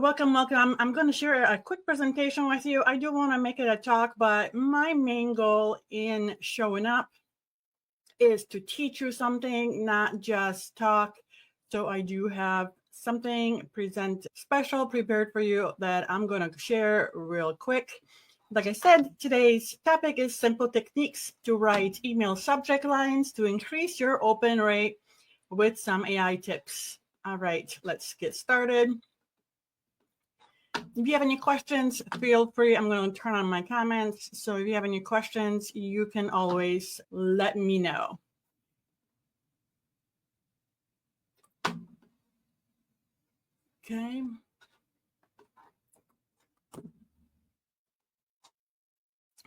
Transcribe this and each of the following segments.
Welcome. I'm going to share a quick presentation with you. I do want to make it a talk, but my main goal in showing up is to teach you something, not just talk. So I do have something special prepared for you that I'm going to share real quick. Like I said, today's topic is simple techniques to write email subject lines to increase your open rate with some AI tips. All right, let's get started. If you have any questions, feel free. I'm going to turn on my comments. So if you have any questions, you can always let me know. Okay.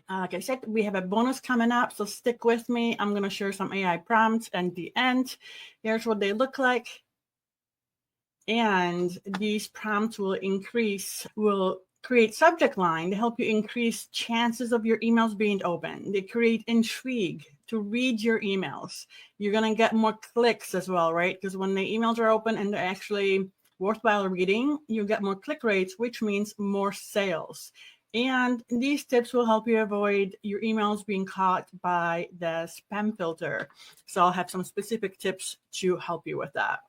Like I said, we have a bonus coming up, so stick with me. I'm going to share some AI prompts at the end. Here's what they look like. And these prompts will create subject line to help you increase chances of your emails being open. They create intrigue to read your emails. You're going to get more clicks as well, right? Because when the emails are open and they're actually worthwhile reading, you get more click rates, which means more sales. And these tips will help you avoid your emails being caught by the spam filter. So I'll have some specific tips to help you with that.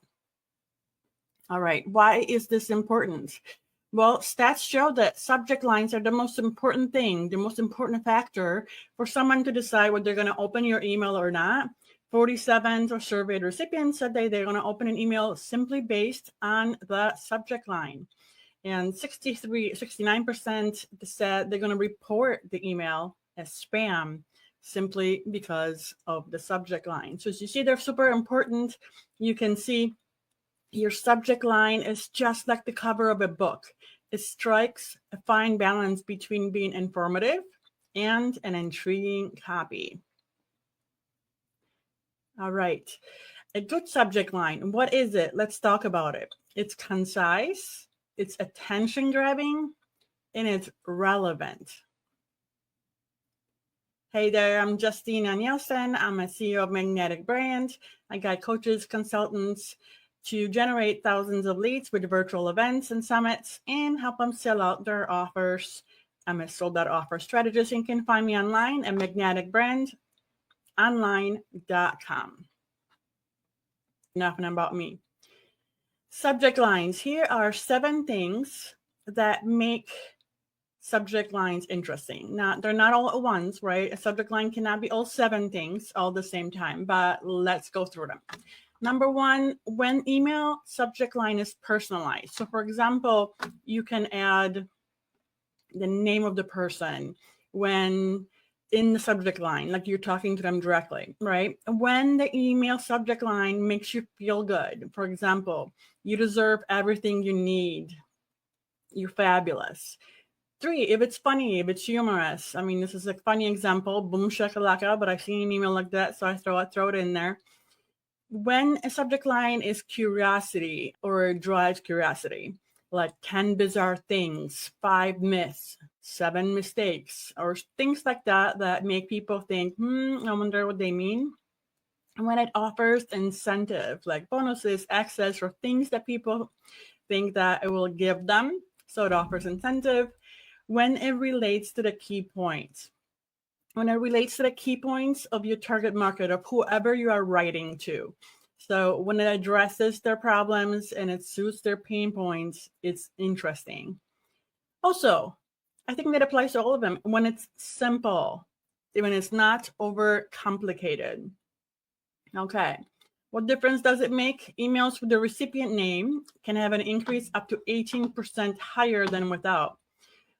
All right, why is this important? Well, stats show that subject lines are the most important thing, the most important factor for someone to decide whether they're going to open your email or not. 47 or surveyed recipients said they're going to open an email simply based on the subject line. And 69% said they're going to report the email as spam simply because of the subject line. So as you see, they're super important. You can see your subject line is just like the cover of a book. It strikes a fine balance between being informative and an intriguing copy. All right, a good subject line. What is it? Let's talk about it. It's concise, it's attention grabbing, and it's relevant. Hey there, I'm Justina Nielsen. I'm a CEO of Magnetic Brand. I guide coaches, consultants to generate thousands of leads with virtual events and summits and help them sell out their offers. I'm a sold out offer strategist. You can find me online at magneticbrandonline.com. Nothing about me. Subject lines. Here are 7 things that make subject lines interesting. Now, they're not all at once, right? A subject line cannot be all 7 things all at the same time, but let's go through them. Number 1, when email subject line is personalized. So for example, you can add the name of the person when in the subject line, like you're talking to them directly, right? When the email subject line makes you feel good. For example, you deserve everything you need. You're fabulous. 3, if it's funny, if it's humorous. I mean, this is a funny example, boom shakalaka, but I've seen an email like that, so I throw it in there. When a subject line is curiosity or drives curiosity, like 10 bizarre things, 5 myths, 7 mistakes, or things like that that make people think, I wonder what they mean. And when it offers incentive, like bonuses, access, or things that people think that it will give them, so it offers incentive. When it relates to the key points. When it relates to the key points of your target market, of whoever you are writing to. So when it addresses their problems and it suits their pain points, it's interesting. Also, I think that applies to all of them. When it's simple, when it's not over complicated. Okay. What difference does it make? Emails with the recipient name can have an increase up to 18% higher than without.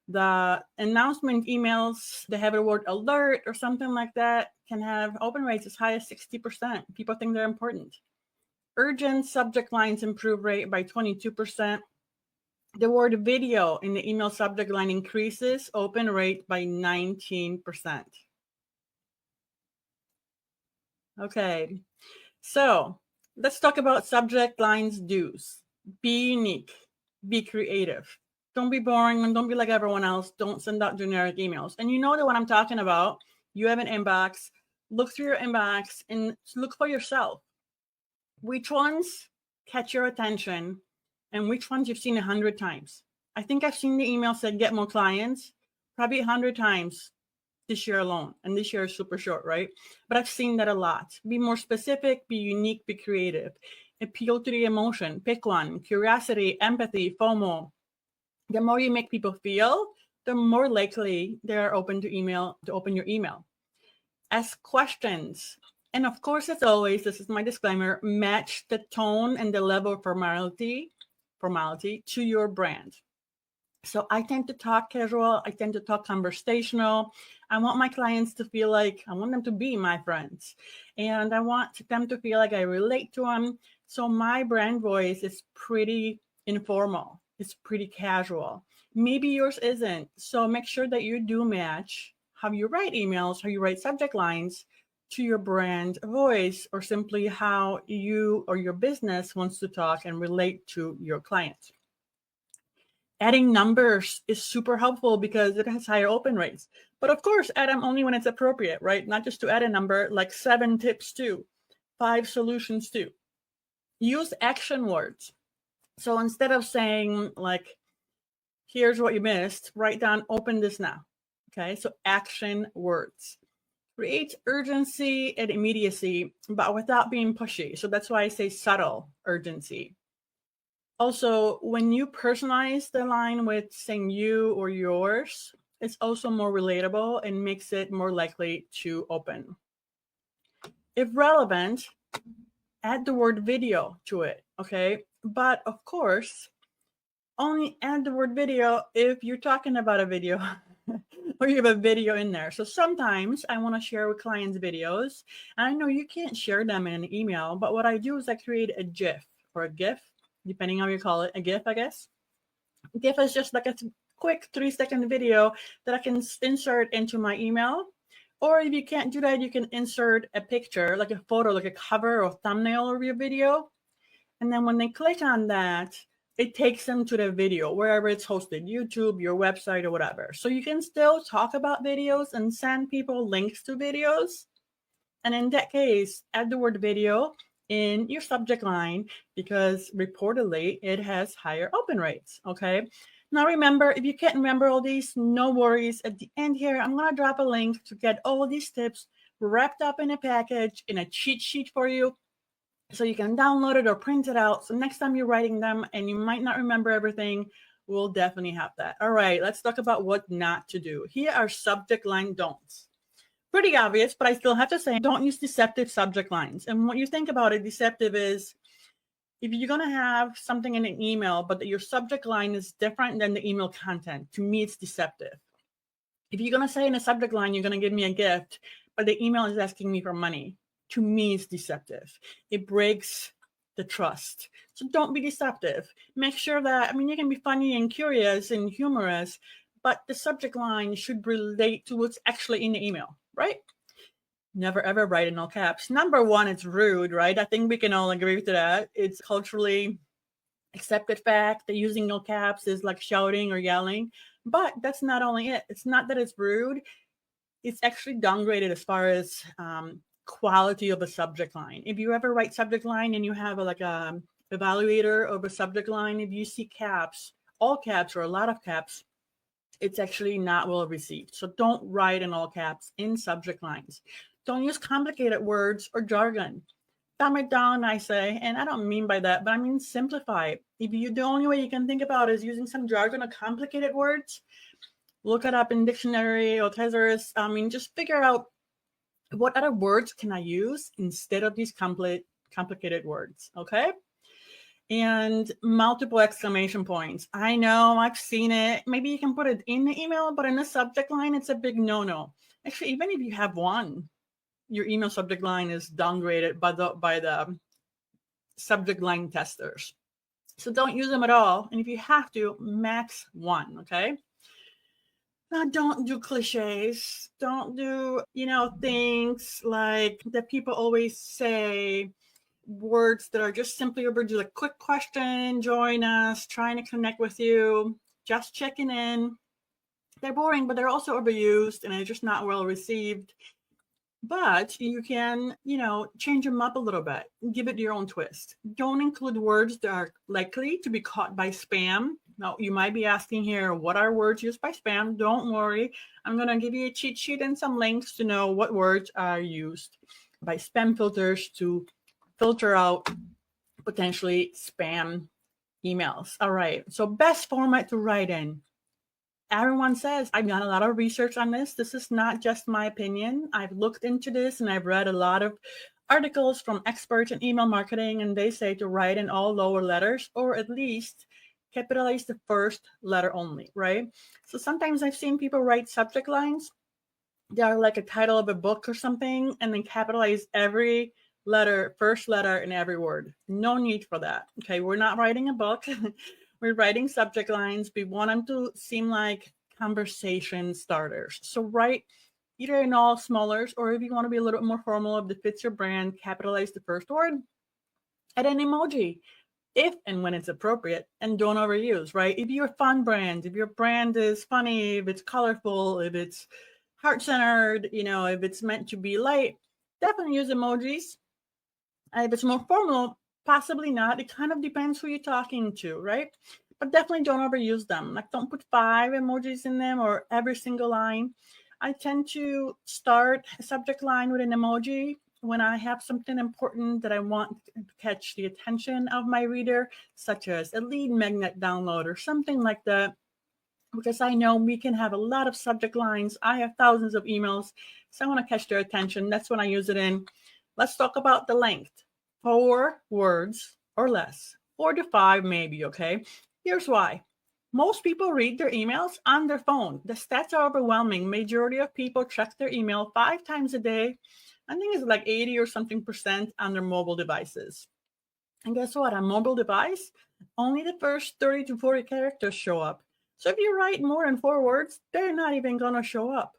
The announcement emails that have the word alert or something like that can have open rates as high as 60%. People think they're important. Urgent subject lines improve rate by 22%. The word video in the email subject line increases open rate by 19%. Okay, so let's talk about subject lines do's. Be unique, be creative. Don't be boring and don't be like everyone else. Don't send out generic emails. And you know that what I'm talking about. You have an inbox. Look through your inbox and look for yourself. Which ones catch your attention and which ones you've seen 100 times? I think I've seen the email said get more clients probably 100 times this year alone. And this year is super short, right? But I've seen that a lot. Be more specific, be unique, be creative. Appeal to the emotion. Pick one. Curiosity, empathy, FOMO. The more you make people feel, the more likely they're open to open your email. Ask questions. And of course, as always, this is my disclaimer, match the tone and the level of formality to your brand. So I tend to talk casual. I tend to talk conversational. I want my clients to feel like I want them to be my friends. And I want them to feel like I relate to them. So my brand voice is pretty informal. It's pretty casual. Maybe yours isn't. So make sure that you do match how you write emails, how you write subject lines to your brand voice, or simply how you or your business wants to talk and relate to your clients. Adding numbers is super helpful because it has higher open rates. But of course, add them only when it's appropriate, right? Not just to add a number, like 7 tips to, 5 solutions to. Use action words. So instead of saying like, here's what you missed, write down, open this now. Okay, so action words. Create urgency and immediacy, but without being pushy. So that's why I say subtle urgency. Also, when you personalize the line with saying you or yours, it's also more relatable and makes it more likely to open. If relevant, add the word video to it, okay? But of course, only add the word video if you're talking about a video or you have a video in there. So sometimes I want to share with clients videos, and I know you can't share them in an email, but what I do is I create a GIF or a GIF, depending on how you call it, a GIF, I guess. GIF is just like a quick 3-second video that I can insert into my email. Or if you can't do that, you can insert a picture, like a photo, like a cover or thumbnail of your video. And then when they click on that, it takes them to the video, wherever it's hosted, YouTube, your website, or whatever. So you can still talk about videos and send people links to videos. And in that case, add the word video in your subject line because reportedly it has higher open rates, okay? Now remember, if you can't remember all these, no worries. At the end here, I'm gonna drop a link to get all these tips wrapped up in a package, in a cheat sheet for you, so you can download it or print it out. So next time you're writing them and you might not remember everything, we'll definitely have that. All right, let's talk about what not to do. Here are subject line don'ts. Pretty obvious, but I still have to say, don't use deceptive subject lines. And what you think about it, deceptive is if you're going to have something in an email, but your subject line is different than the email content, to me, it's deceptive. If you're going to say in a subject line, you're going to give me a gift, but the email is asking me for money, to me, it's deceptive. It breaks the trust. So don't be deceptive. Make sure that, I mean, you can be funny and curious and humorous, but the subject line should relate to what's actually in the email, right? Never ever write in all caps. Number one, it's rude, right? I think we can all agree to that. It's culturally accepted fact that using all caps is like shouting or yelling. But that's not only it. It's not that it's rude. It's actually downgraded as far as quality of a subject line. If you ever write subject line and you have like a evaluator of a subject line, if you see caps, all caps or a lot of caps, it's actually not well received. So don't write in all caps in subject lines. Don't use complicated words or jargon. Dumb it down, I say, and I don't mean by that, but I mean simplify it. If you, the only way you can think about is using some jargon or complicated words, look it up in dictionary or thesaurus. I mean, just figure out what other words can I use instead of these complicated words, okay? And multiple exclamation points. I know, I've seen it. Maybe you can put it in the email, but in the subject line, it's a big no-no. Actually, even if you have one, your email subject line is downgraded by the subject line testers. So don't use them at all. And if you have to, max one, okay? Now, don't do cliches. Don't do, things like that people always say, words that are just simply overused, like quick question, join us, trying to connect with you, just checking in. They're boring, but they're also overused and they're just not well received. But you can, change them up a little bit, give it your own twist. Don't include words that are likely to be caught by spam Now, you might be asking here, what are words used by spam? Don't worry. I'm going to give you a cheat sheet and some links to know what words are used by spam filters to filter out potentially spam emails. All right. So best format to write in. Everyone says, I've done a lot of research on this. This is not just my opinion. I've looked into this and I've read a lot of articles from experts in email marketing, and they say to write in all lower letters, or at least capitalize the first letter only, right? So sometimes I've seen people write subject lines. They are like a title of a book or something, and then capitalize every letter, first letter in every word. No need for that. Okay, we're not writing a book. We're writing subject lines. We want them to seem like conversation starters. So write either in all smallers, or if you want to be a little bit more formal, if it fits your brand, capitalize the first word. Add an emoji if and when it's appropriate, and don't overuse, right? If you're a fun brand, if your brand is funny, if it's colorful, if it's heart-centered, if it's meant to be light, definitely use emojis. If it's more formal, possibly not. It kind of depends who you're talking to, right? But definitely don't overuse them. Like, don't put 5 emojis in them or every single line. I tend to start a subject line with an emoji when I have something important that I want to catch the attention of my reader, such as a lead magnet download or something like that, because I know we can have a lot of subject lines. I have thousands of emails, so I want to catch their attention. That's when I use it in. Let's talk about the length. 4 words or less, 4 to 5 maybe, okay? Here's why. Most people read their emails on their phone. The stats are overwhelming. Majority of people check their email 5 times a day. I think it's like 80 or something percent on their mobile devices. And guess what? On mobile device, only the first 30 to 40 characters show up. So if you write more than 4 words, they're not even going to show up.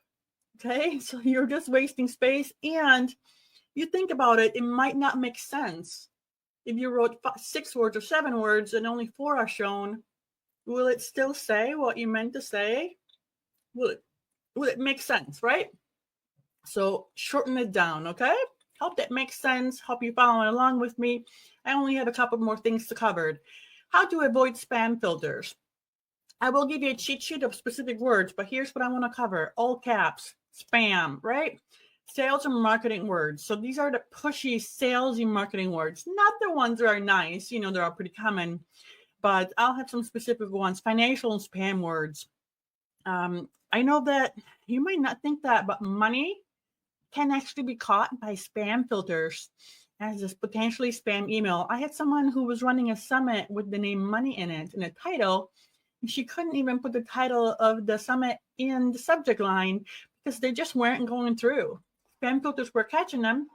Okay? So you're just wasting space. And you think about it, it might not make sense. If you wrote 6 words or 7 words and only 4 are shown, will it still say what you meant to say? Will it make sense, right? So shorten it down, okay? Hope that makes sense. Hope you're following along with me. I only have a couple more things to cover. How to avoid spam filters. I will give you a cheat sheet of specific words, but here's what I want to cover. All caps, spam, right? Sales and marketing words. So these are the pushy salesy marketing words, not the ones that are nice. They're all pretty common, but I'll have some specific ones. Financial and spam words. I know that you might not think that, but money can actually be caught by spam filters as a potentially spam email. I had someone who was running a summit with the name money in it in a title. She couldn't even put the title of the summit in the subject line because they just weren't going through. Spam filters were catching them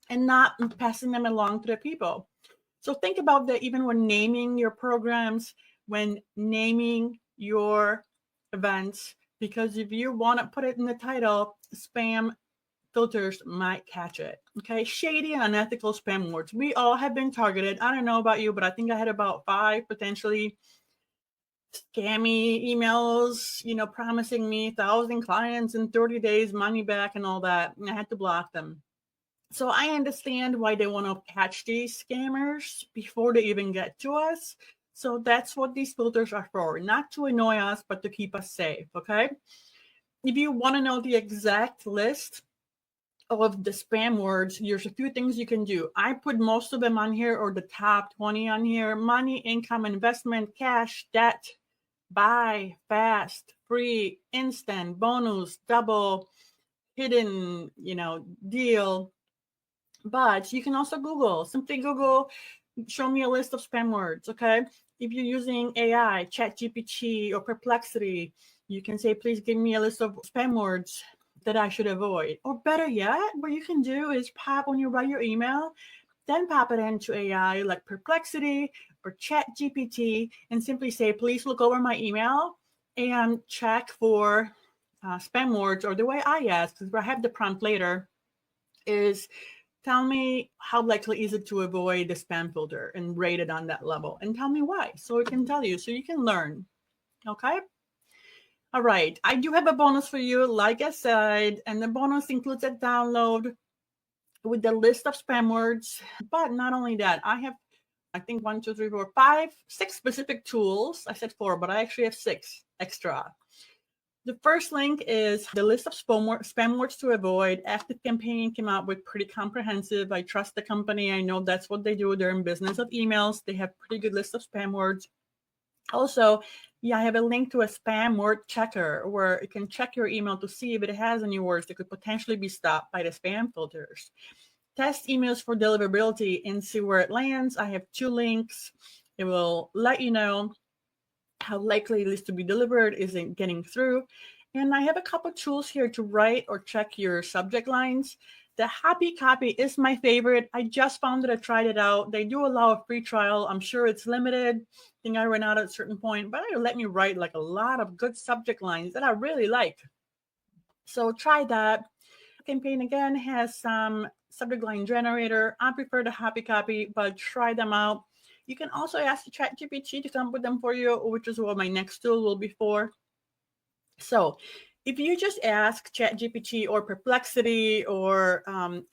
and not passing them along to the people. So think about that even when naming your programs, when naming your events, because if you want to put it in the title, spam filters might catch it. Okay, shady and unethical spam words. We all have been targeted. I don't know about you, but I think I had about 5 potentially scammy emails, promising me 1,000 clients in 30 days, money back and all that. And I had to block them. So I understand why they want to catch these scammers before they even get to us. So that's what these filters are for, not to annoy us, but to keep us safe, okay? If you want to know the exact list of the spam words, there's a few things you can do. I put most of them on here, or the top 20 on here. Money, income, investment, cash, debt, buy, fast, free, instant, bonus, double, hidden, deal. But you can also simply Google, show me a list of spam words, okay? If you're using AI, ChatGPT or Perplexity, you can say, please give me a list of spam words that I should avoid. Or better yet, what you can do is when you write your email, then pop it into AI like Perplexity or ChatGPT and simply say, please look over my email and check for spam words, or the way I ask, because I have the prompt later, is tell me how likely is it to avoid the spam filter and rate it on that level, and tell me why, so it can tell you, so you can learn. Okay. All right. I do have a bonus for you, like I said, and the bonus includes a download with the list of spam words. But not only that, I have I think 1, 2, 3, 4, 5, 6 specific tools. I said 4, but I actually have 6 extra. The first link is the list of spam words to avoid. Active Campaign came out with pretty comprehensive. I trust the company. I know that's what they do. They're in business of emails. They have pretty good list of spam words. Also, I have a link to a spam word checker where you can check your email to see if it has any words that could potentially be stopped by the spam filters. Test emails for deliverability and see where it lands. I have 2 links. It will let you know how likely it is to be delivered, is it getting through. And I have a couple tools here to write or check your subject lines. The Happy Copy is my favorite. I just found it. I tried it out. They do allow a free trial. I'm sure it's limited. I think I ran out at a certain point, but it let me write like a lot of good subject lines that I really like. So try that. Campaign again has some subject line generator. I prefer the Happy Copy, but try them out. You can also ask the ChatGPT to come up with them for you, which is what my next tool will be for. So if you just ask ChatGPT or Perplexity or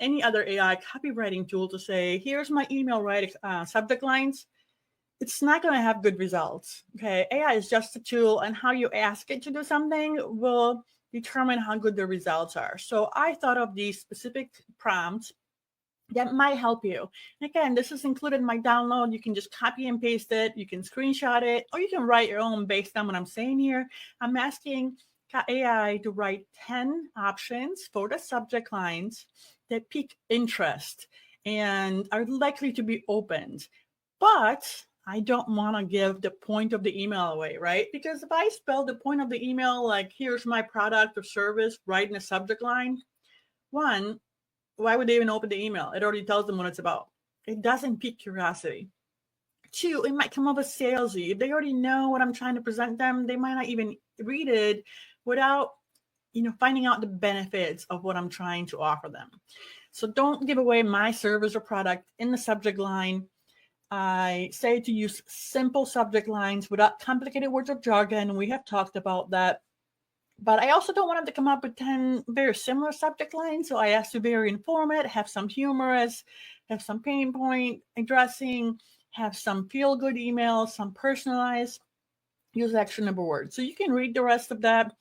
any other AI copywriting tool to say, here's my email writing subject lines, it's not going to have good results. Okay, AI is just a tool, and how you ask it to do something will determine how good the results are. So I thought of these specific prompts that might help you. Again, this is included in my download. You can just copy and paste it. You can screenshot it, or you can write your own based on what I'm saying here. I'm asking AI to write 10 options for the subject lines that pique interest and are likely to be opened. But I don't want to give the point of the email away, right? Because if I spell the point of the email, like here's my product or service, right in the subject line, one, why would they even open the email? It already tells them what it's about. It doesn't pique curiosity. 2, it might come off as salesy. If they already know what I'm trying to present them, they might not even read it without, finding out the benefits of what I'm trying to offer them. So don't give away my service or product in the subject line. I say to use simple subject lines without complicated words or jargon. We have talked about that. But I also don't want them to come up with 10 very similar subject lines. So I ask to vary in format, have some humorous, have some pain point addressing, have some feel-good emails, some personalized, use actionable words. So you can read the rest of that.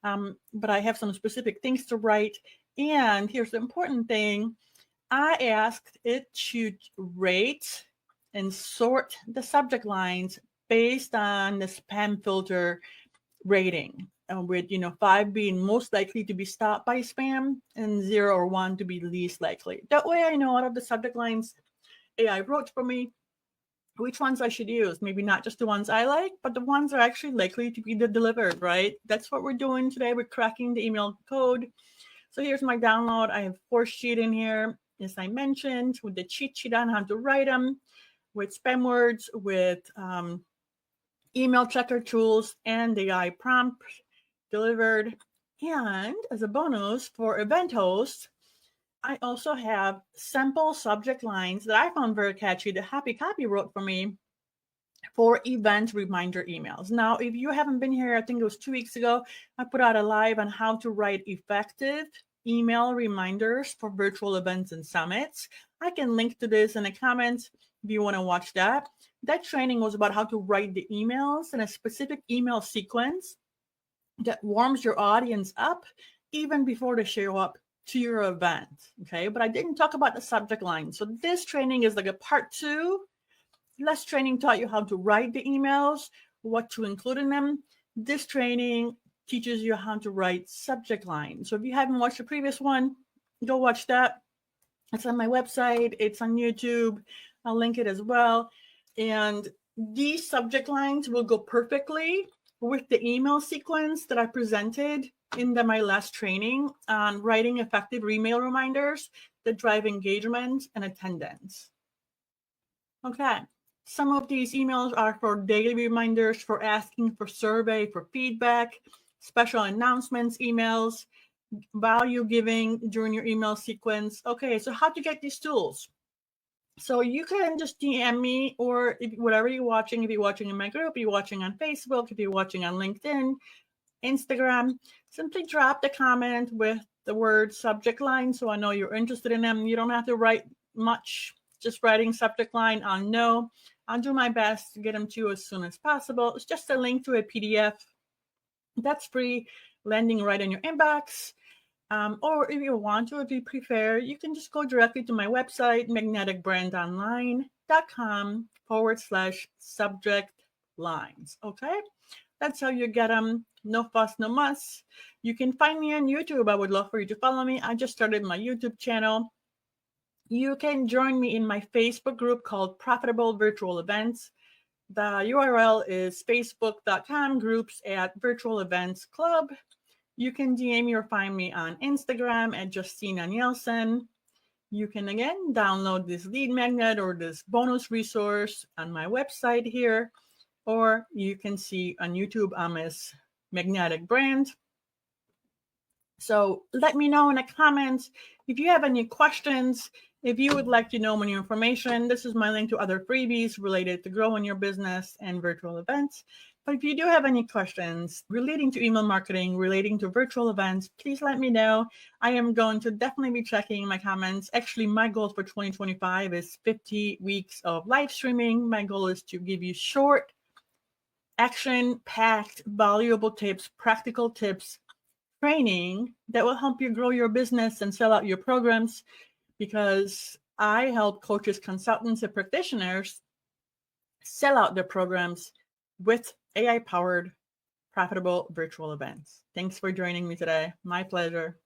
But I have some specific things to write. And here's the important thing. I asked it to rate and sort the subject lines based on the spam filter rating, with 5 being most likely to be stopped by spam and 0 or 1 to be least likely. That way I know out of the subject lines AI wrote for me which ones I should use. Maybe not just the ones I like, but the ones that are actually likely to be delivered, right? That's what we're doing today. We're cracking the email code. So here's my download. I have 4 sheet in here, as I mentioned, with the cheat sheet on how to write them, with spam words, with email checker tools, and the AI prompt delivered. And as a bonus for event hosts, I also have sample subject lines that I found very catchy that Happy Copy wrote for me for event reminder emails. Now, if you haven't been here, I think it was 2 weeks ago, I put out a live on how to write effective email reminders for virtual events and summits. I can link to this in the comments if you want to watch that. That training was about how to write the emails in a specific email sequence that warms your audience up even before they show up to your event. Okay, but I didn't talk about the subject line. So this training is like a part 2. Last training taught you how to write the emails, what to include in them. This training teaches you how to write subject lines. So if you haven't watched the previous one, go watch that. It's on my website. It's on YouTube. I'll link it as well. And these subject lines will go perfectly with the email sequence that I presented in my last training on writing effective email reminders that drive engagement and attendance. Okay, some of these emails are for daily reminders, for asking for survey, for feedback, special announcements emails, value giving during your email sequence. Okay, so how to get these tools? So you can just DM me, or whatever you're watching, if you're watching in my group, you're watching on Facebook, if you're watching on LinkedIn, Instagram, simply drop the comment with the word subject line so I know you're interested in them. You don't have to write much. just writing subject line, I'll know. I'll do my best to get them to you as soon as possible. It's just a link to a PDF that's free, landing right in your inbox. Or if you want to, if you prefer, you can just go directly to my website, magneticbrandonline.com/subject lines. Okay, that's how you get them. No fuss, no muss. You can find me on YouTube. I would love for you to follow me. I just started my YouTube channel. You can join me in my Facebook group called Profitable Virtual Events. The URL is facebook.com/groups/virtual events club. You can DM me or find me on Instagram at Justina Nielsen. You can again download this lead magnet or this bonus resource on my website here, or you can see on YouTube I'm as Magnetic Brand. So let me know in the comments if you have any questions. If you would like to know more information, this is my link to other freebies related to growing your business and virtual events. But if you do have any questions relating to email marketing, relating to virtual events, please let me know. I am going to definitely be checking my comments. Actually, my goal for 2025 is 50 weeks of live streaming. My goal is to give you short, action-packed, valuable tips, practical tips, training that will help you grow your business and sell out your programs, because I help coaches, consultants, and practitioners sell out their programs with AI-powered profitable virtual events. Thanks for joining me today. My pleasure.